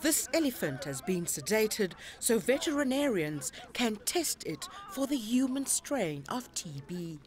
This elephant has been sedated so veterinarians can test it for the human strain of TB.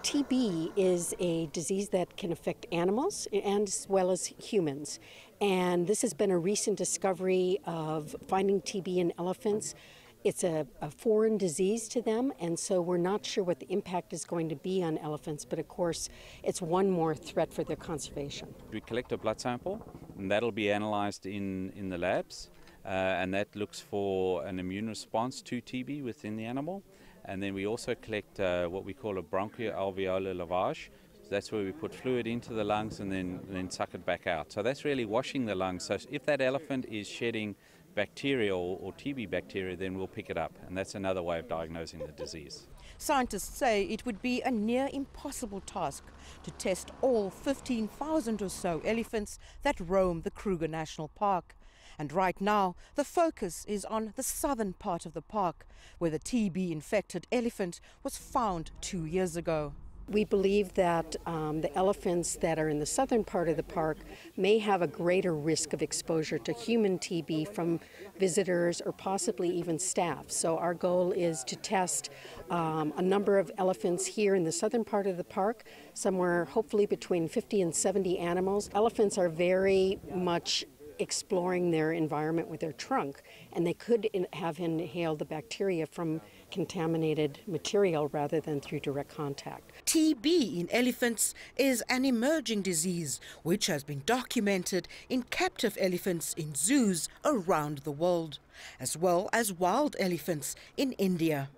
TB is a disease that can affect animals and as well as humans. And this has been a recent discovery of finding TB in elephants. It's a foreign disease to them, and so we're not sure what the impact is going to be on elephants, but of course it's one more threat for their conservation. We collect a blood sample, and that'll be analyzed in the labs, and that looks for an immune response to TB within the animal. And then we also collect what we call a bronchoalveolar lavage. So that's where we put fluid into the lungs and then suck it back out. So that's really washing the lungs. So if that elephant is shedding bacteria or TB bacteria, then we'll pick it up. And that's another way of diagnosing the disease. Scientists say it would be a near impossible task to test all 15,000 or so elephants that roam the Kruger National Park. And right now, the focus is on the southern part of the park, where the TB-infected elephant was found 2 years ago. We believe that the elephants that are in the southern part of the park may have a greater risk of exposure to human TB from visitors or possibly even staff. So our goal is to test a number of elephants here in the southern part of the park, somewhere hopefully between 50 and 70 animals. Elephants are very much exploring their environment with their trunk, and they could have inhaled the bacteria from contaminated material rather than through direct contact. TB in elephants is an emerging disease which has been documented in captive elephants in zoos around the world, as well as wild elephants in India.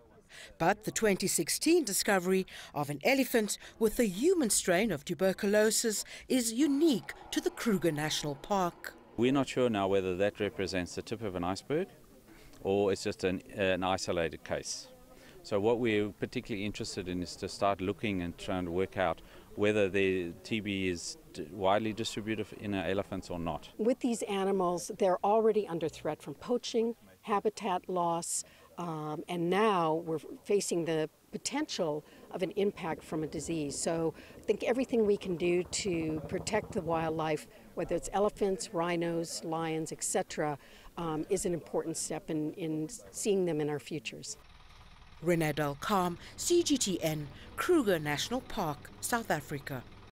But the 2016 discovery of an elephant with a human strain of tuberculosis is unique to the Kruger National Park. We're not sure now whether that represents the tip of an iceberg or it's just an isolated case. So what we're particularly interested in is to start looking and trying to work out whether the TB is widely distributed in elephants or not. With these animals, they're already under threat from poaching, habitat loss, and now we're facing the potential of an impact from a disease. So I think everything we can do to protect the wildlife, whether it's elephants, rhinos, lions, etc., is an important step in seeing them in our futures. Rene Del Carme, CGTN, Kruger National Park, South Africa.